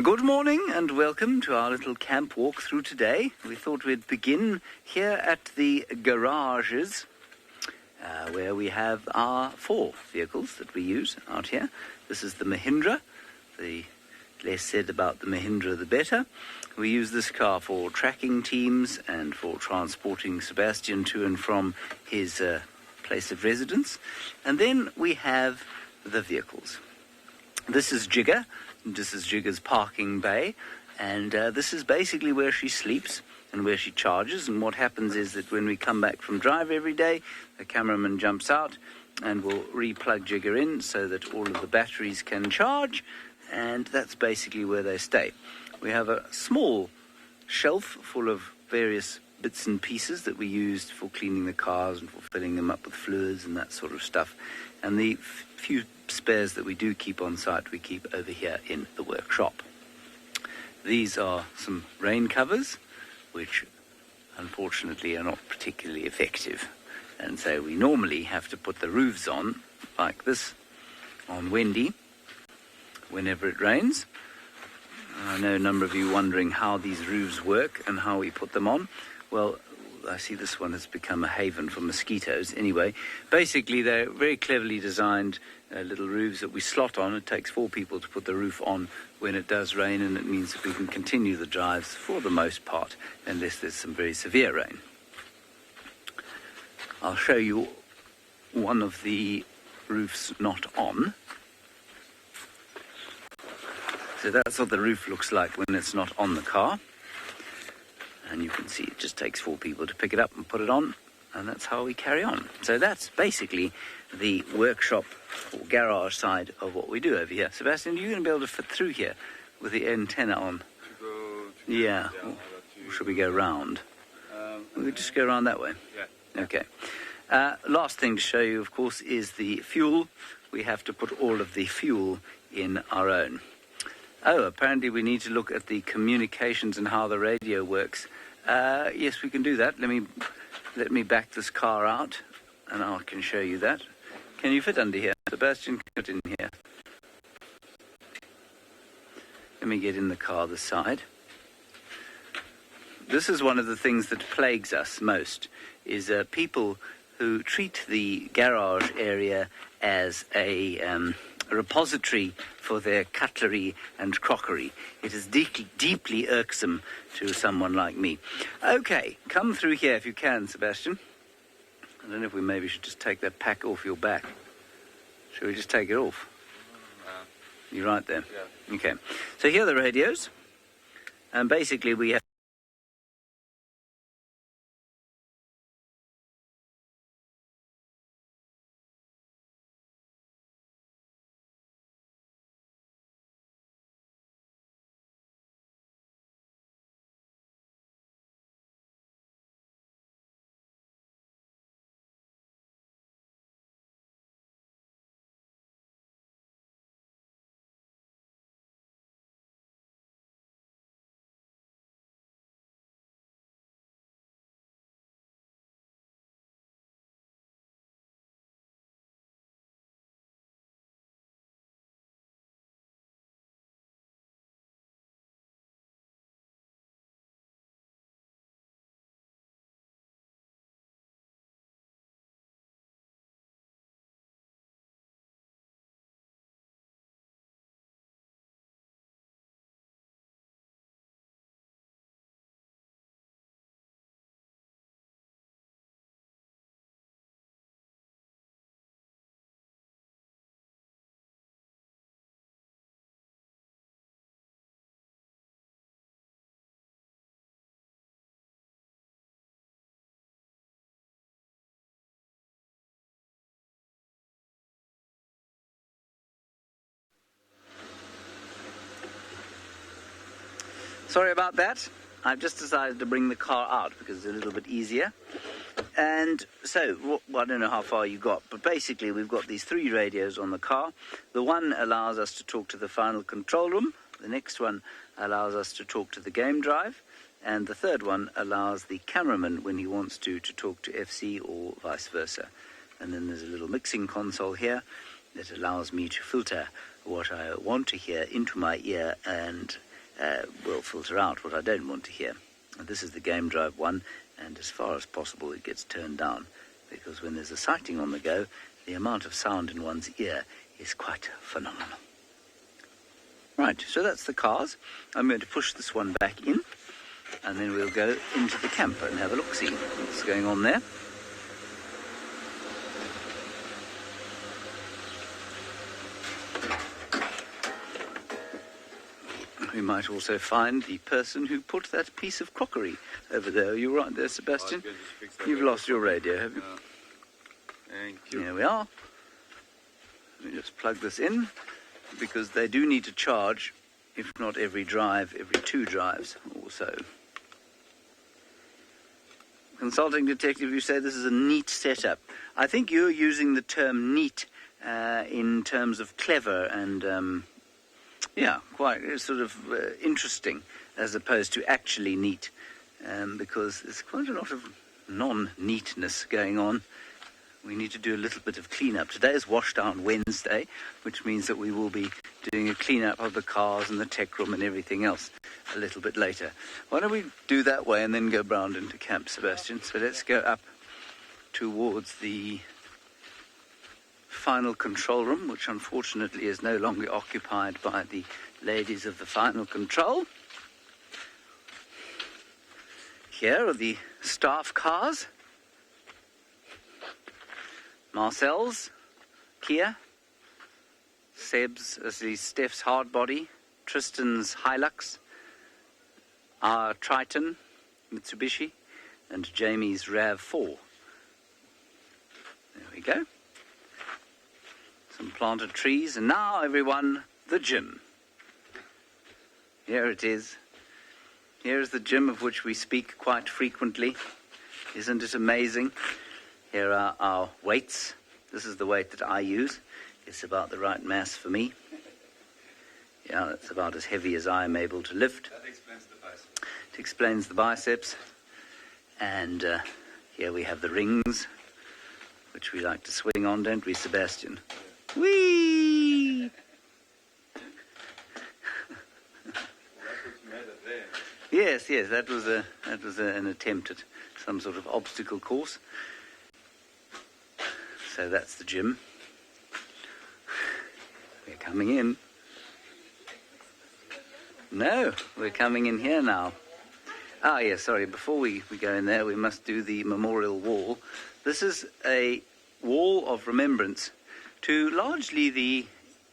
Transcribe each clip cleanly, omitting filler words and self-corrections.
Good morning and welcome to our little camp walk through today. We thought we'd begin here at the garages where we have our 4 vehicles that we use out here. This is the Mahindra. The less said about the Mahindra the better. We use this car for tracking teams and for transporting Sebastian to and from his place of residence. And then we have the vehicles. This is Jigger. This is Jigger's parking bay, and this is basically where she sleeps and where she charges. And what happens is that when we come back from drive every day, the cameraman jumps out and will re-plug Jigger in so that all of the batteries can charge, and that's basically where they stay. We have a small shelf full of various bits and pieces that we used for cleaning the cars and for filling them up with fluids and that sort of stuff. And the few spares that we do keep on site, we keep over here in the workshop. These are some rain covers, which unfortunately are not particularly effective. And so we normally have to put the roofs on, like this, on Wendy, whenever it rains. I know a number of you wondering how these roofs work and how we put them on. Well, I see this one has become a haven for mosquitoes. Anyway, basically they're very cleverly designed little roofs that we slot on. It takes 4 people to put the roof on when it does rain, and it means that we can continue the drives for the most part, unless there's some very severe rain. I'll show you one of the roofs not on. So that's what the roof looks like when it's not on the car. And you can see it just takes 4 people to pick it up and put it on, and that's how we carry on. So that's basically the workshop or garage side of what we do over here. Sebastian, are you going to be able to fit through here with the antenna on? Yeah. Or should we go round? We'll just go around that way. Yeah. Okay. Last thing to show you, of course, is the fuel. We have to put all of the fuel in our own. Oh, apparently we need to look at the communications and how the radio works. Yes, we can do that. Let me back this car out, and I can show you that. Can you fit under here? Sebastian, can fit in here. Let me get in the car this side. This is one of the things that plagues us most, is people who treat the garage area as a repository for their cutlery and crockery. It is deeply irksome to someone like me. Okay, come through here if you can, Sebastian. I don't know if we maybe should just take that pack off your back. Should we just take it off? You're right there. Yeah. Okay. So here are the radios. And basically we have Sorry about that. I've just decided to bring the car out because it's a little bit easier. And so, I don't know how far you got, but basically we've got these 3 radios on the car. The one allows us to talk to the final control room. The next one allows us to talk to the game drive. And the third one allows the cameraman, when he wants to talk to FC or vice versa. And then there's a little mixing console here that allows me to filter what I want to hear into my ear and will filter out what I don't want to hear. And this is the game drive one, and as far as possible it gets turned down, because when there's a sighting on the go, the amount of sound in one's ear is quite phenomenal. Right, so that's the cars. I'm going to push this one back in, and then we'll go into the camper and have a look-see what's going on there. We might also find the person who put that piece of crockery over there. Are you right there, Sebastian? You've lost your radio, have you? Thank you. Here we are. Let me just plug this in, because they do need to charge, if not every drive, every 2 drives or so. Consulting detective, you say this is a neat setup. I think you're using the term neat in terms of clever and, quite sort of interesting, as opposed to actually neat, because there's quite a lot of non-neatness going on. We need to do a little bit of clean-up. Today is Washdown Wednesday, which means that we will be doing a clean-up of the cars and the tech room and everything else a little bit later. Why don't we do that way and then go round into camp, Sebastian? So let's go up towards the final control room, which unfortunately is no longer occupied by the ladies of the final control. Here are the staff cars. Marcel's, Kia, Seb's, Steph's Hardbody, Tristan's Hilux, our Triton, Mitsubishi, and Jamie's RAV4. There we go. Some planted trees, and now, everyone, the gym. Here it is. Here is the gym of which we speak quite frequently. Isn't it amazing? Here are our weights. This is the weight that I use. It's about the right mass for me. Yeah, that's about as heavy as I'm able to lift. That explains the biceps. It explains the biceps. And here we have the rings, which we like to swing on, don't we, Sebastian? Yeah. Whee! Yes, that was an attempt at some sort of obstacle course. So that's the gym. We're coming in. No, we're coming in here now. Ah, yes, sorry, before we go in there, we must do the memorial wall. This is a wall of remembrance to largely the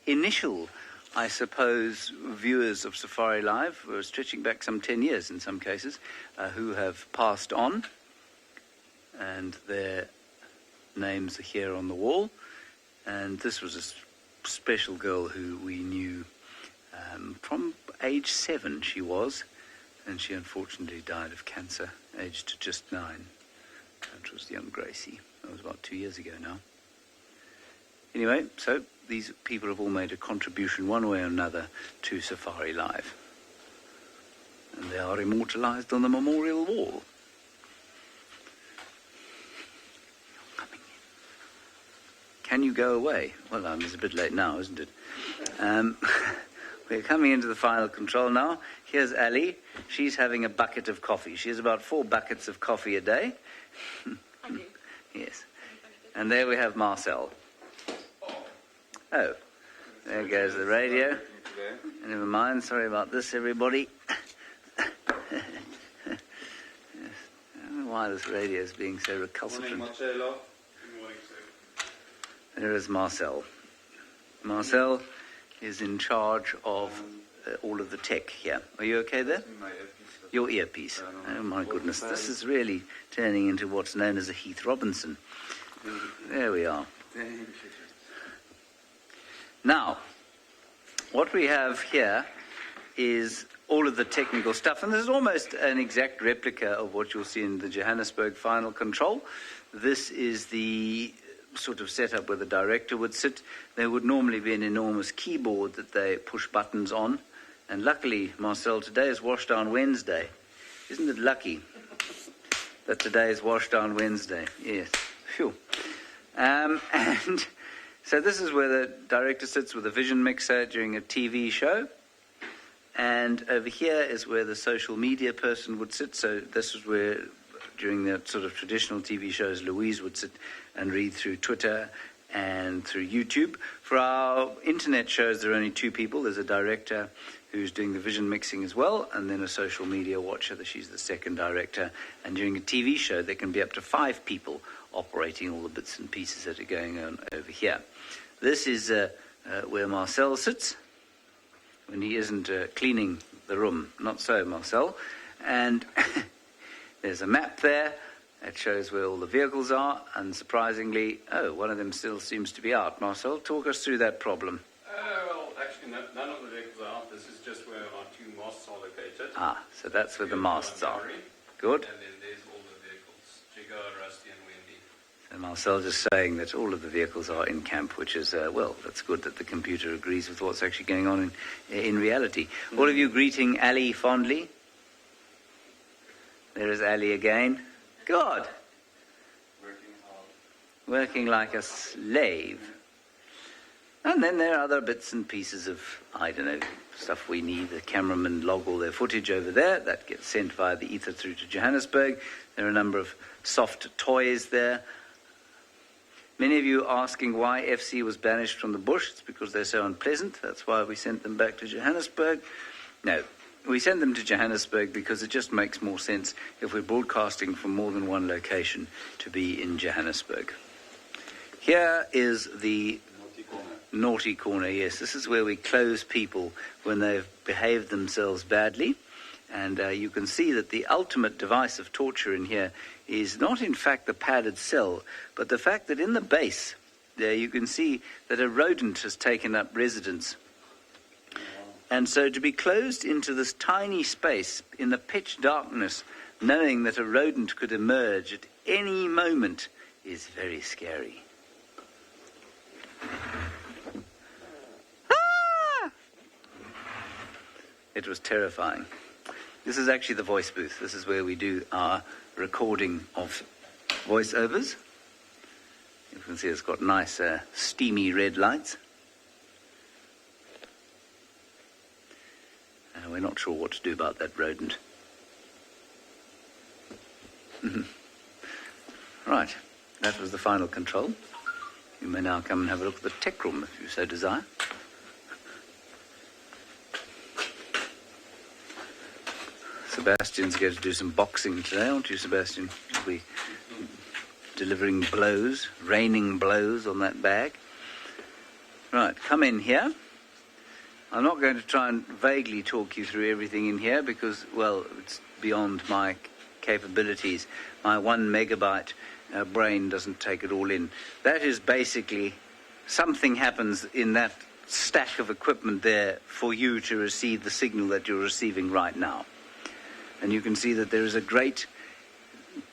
initial, I suppose, viewers of Safari Live, who are stretching back some 10 years in some cases, who have passed on. And their names are here on the wall. And this was a special girl who we knew from age 7 she was, and she unfortunately died of cancer, aged just 9. That was young Gracie. That was about 2 years ago now. Anyway, so these people have all made a contribution one way or another to Safari Live. And they are immortalised on the memorial wall. Can you go away? Well, it's a bit late now, isn't it? We're coming into the final control now. Here's Ali. She's having a bucket of coffee. She has about 4 buckets of coffee a day. I do. Yes. And there we have Marcel. Oh, there goes the radio. Never mind, sorry about this, everybody. I don't know why this radio is being so recalcitrant. Morning, Marcelo. Good morning, sir. There is Marcel. Marcel is in charge of all of the tech here. Are you okay there? Your earpiece. Oh my goodness, this is really turning into what's known as a Heath Robinson. There we are. Now, what we have here is all of the technical stuff, and this is almost an exact replica of what you'll see in the Johannesburg final control. This is the sort of setup where the director would sit. There would normally be an enormous keyboard that they push buttons on, and luckily, Marcel, today is Washdown Wednesday. Isn't it lucky that today is Washdown Wednesday? Yes. Phew. And so this is where the director sits with a vision mixer during a TV show. And over here is where the social media person would sit. So this is where, during the sort of traditional TV shows, Louise would sit and read through Twitter and through YouTube. For our internet shows, there are only two people. There's a director who's doing the vision mixing as well, and then a social media watcher. She's the second director. And during a TV show, there can be up to 5 people operating all the bits and pieces that are going on over here. This is where Marcel sits when he isn't cleaning the room. Not so, Marcel. And there's a map there that shows where all the vehicles are, and surprisingly, one of them still seems to be out. Marcel, talk us through that problem. Well, actually, none of the vehicles are out. This is just where our 2 masts are located. So that's where the masts are. Good. And then there's all the vehicles, Jigger, Rusty, and Wendy. And Marcel just saying that all of the vehicles are in camp, which is, that's good that the computer agrees with what's actually going on in reality. All of you greeting Ali fondly. There is Ali again. Good. Working hard. Working like a slave. And then there are other bits and pieces of, stuff we need. The cameramen log all their footage over there. That gets sent via the ether through to Johannesburg. There are a number of soft toys there. Many of you asking why FC was banished from the bush. It's because they're so unpleasant. That's why we sent them back to Johannesburg. No, we sent them to Johannesburg because it just makes more sense if we're broadcasting from more than one location to be in Johannesburg. Here is the naughty corner. Yes, this is where we close people when they've behaved themselves badly. And you can see that the ultimate device of torture in here is not, in fact, the padded cell, but the fact that in the base there you can see that a rodent has taken up residence. And so to be closed into this tiny space in the pitch darkness, knowing that a rodent could emerge at any moment, is very scary. It was terrifying. This is actually the voice booth. This is where we do our recording of voiceovers. You can see it's got nice steamy red lights. We're not sure what to do about that rodent. Right, that was the final control. You may now come and have a look at the tech room if you so desire. Sebastian's going to do some boxing today, aren't you, Sebastian? He'll be delivering blows, raining blows on that bag. Right, come in here. I'm not going to try and vaguely talk you through everything in here because, well, it's beyond my capabilities. My 1 megabyte brain doesn't take it all in. That is basically something happens in that stack of equipment there for you to receive the signal that you're receiving right now. And you can see that there is a great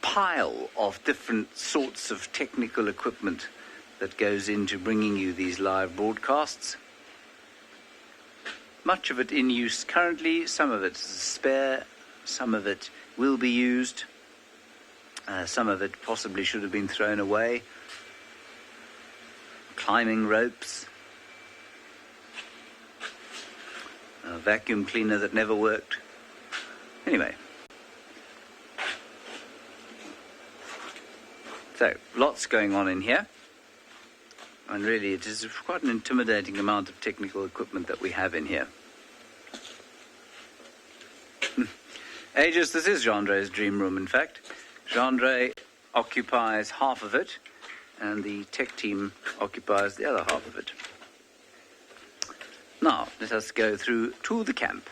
pile of different sorts of technical equipment that goes into bringing you these live broadcasts. Much of it in use currently, some of it is spare, some of it will be used, some of it possibly should have been thrown away. Climbing ropes, a vacuum cleaner that never worked. Anyway, so lots going on in here, and really it is quite an intimidating amount of technical equipment that we have in here. Aegis, this is Gendre's dream room, in fact. Gendre occupies half of it, and the tech team occupies the other half of it. Now, let us go through to the camp.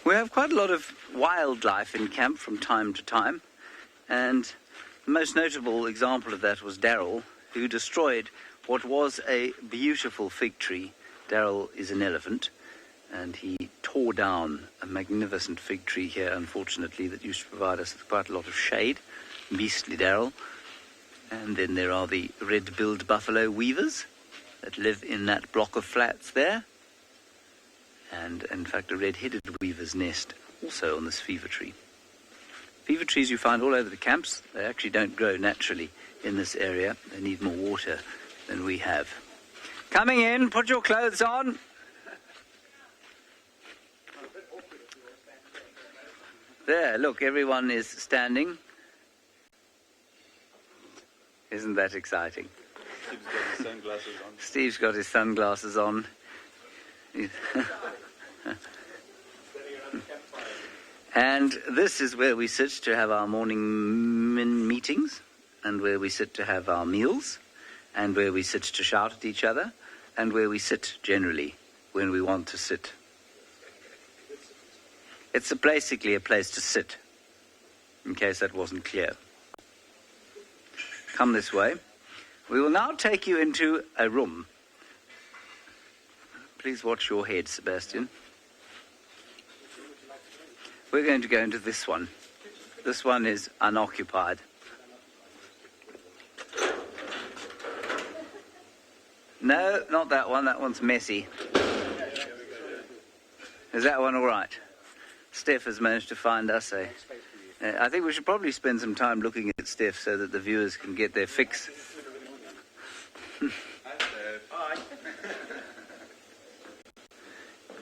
We have quite a lot of wildlife in camp from time to time, and the most notable example of that was Daryl, who destroyed what was a beautiful fig tree. Daryl is an elephant, and he tore down a magnificent fig tree here, unfortunately, that used to provide us with quite a lot of shade. Beastly Daryl. And then there are the red-billed buffalo weavers that live in that block of flats there. and in fact a red-headed weaver's nest also on this fever tree. Fever trees you find all over the camps. They actually don't grow naturally in this area. They need more water than we have. Coming in, put your clothes on. There, look, everyone is standing. Isn't that exciting? Steve's got his sunglasses on. And this is where we sit to have our morning meetings, and where we sit to have our meals, and where we sit to shout at each other, and where we sit generally when we want to sit. It's basically a place to sit, in case that wasn't clear. Come this way. We will now take you into a room. Please watch your head, Sebastian. We're going to go into this one. This one is unoccupied. No, not that one. That one's messy. Is that one all right? Steph has managed to find us a... I think we should probably spend some time looking at Steph so that the viewers can get their fix.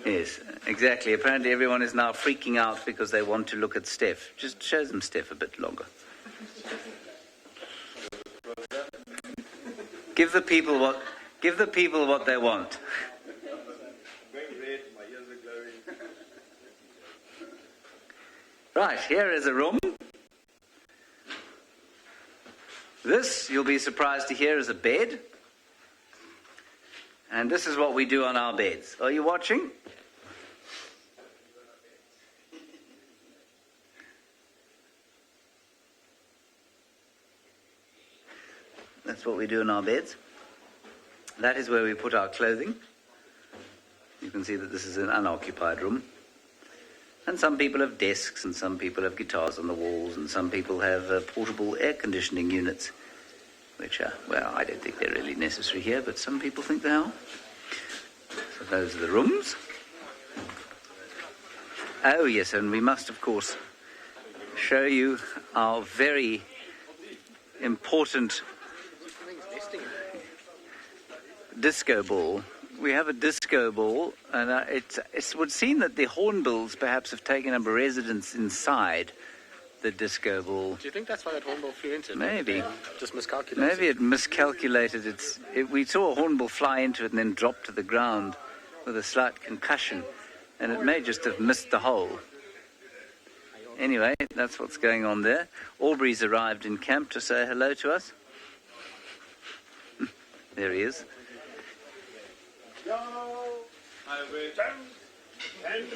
Yes, exactly. Apparently everyone is now freaking out because they want to look at Steph. Just show them Steph a bit longer. Give the people what they want. Right, here is a room. This, you'll be surprised to hear, is a bed. And this is what we do on our beds. Are you watching? That's what we do in our beds. That is where we put our clothing. You can see that this is an unoccupied room. And some people have desks, and some people have guitars on the walls, and some people have portable air conditioning units, which are, well, I don't think they're really necessary here, but some people think they are. So those are the rooms. Oh, yes, and we must, of course, show you our very important disco ball. We have a disco ball, and it would seem that the hornbills perhaps have taken up a residence inside the disco ball. Do you think that's why that hornbill flew into it? Maybe. Just miscalculated. Maybe it miscalculated. We saw a hornbill fly into it and then drop to the ground with a slight concussion, and it may just have missed the hole. Anyway, that's what's going on there. Aubrey's arrived in camp to say hello to us. There he is.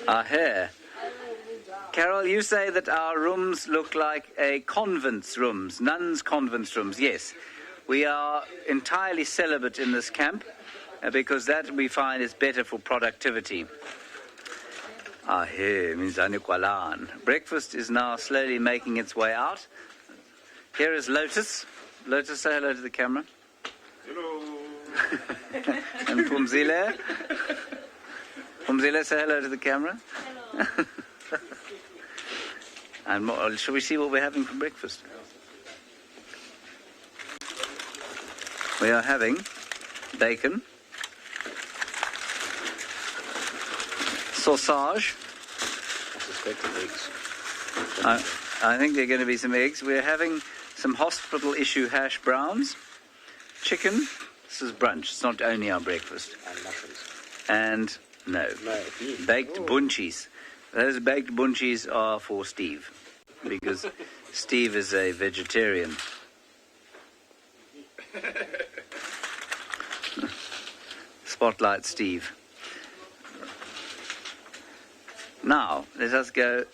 Our hair. Carol, you say that our rooms look like a convent's rooms, nuns' convent's rooms. Yes, we are entirely celibate in this camp because that we find is better for productivity. Here means anikwalan. Breakfast is now slowly making its way out. Here is Lotus. Lotus, say hello to the camera. Hello. And Pumzile. Pumzile, say hello to the camera. Hello. And shall we see what we're having for breakfast? We are having bacon, sausage. I suspect eggs. I think there are going to be some eggs. We're having some hospital-issue hash browns, chicken. This is brunch. It's not only our breakfast. And mushrooms. And, no, baked bunchies. Those baked bunchies are for Steve, because Steve is a vegetarian. Spotlight Steve. Now, let us go.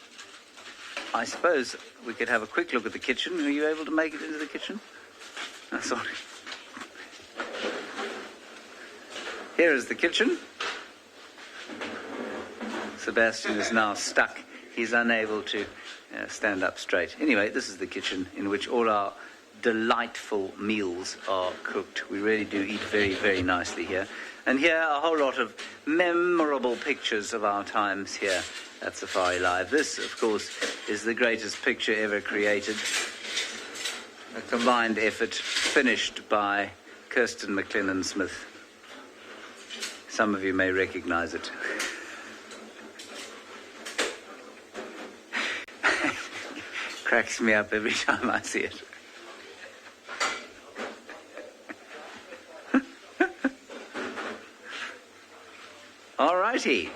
I suppose we could have a quick look at the kitchen. Are you able to make it into the kitchen? Oh, sorry. Here is the kitchen. Sebastian is now stuck. He's unable to stand up straight. Anyway, this is the kitchen in which all our delightful meals are cooked. We really do eat very, very nicely here. And here are a whole lot of memorable pictures of our times here at Safari Live. This, of course, is the greatest picture ever created. A combined effort finished by Kirsten McLennan Smith. Some of you may recognize it. Cracks me up every time I see it. All righty.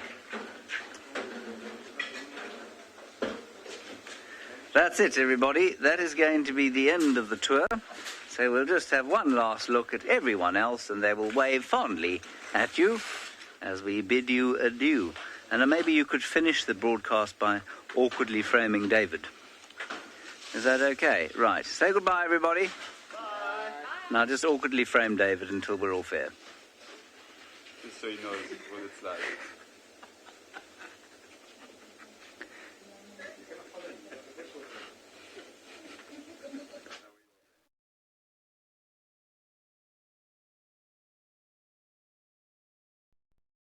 That's it, everybody. That is going to be the end of the tour. So we'll just have one last look at everyone else, and they will wave fondly at you as we bid you adieu. And then maybe you could finish the broadcast by awkwardly framing David. Is that okay? Right. Say goodbye, everybody. Bye. Now just awkwardly frame David until we're all fair. Just so you know what it's like.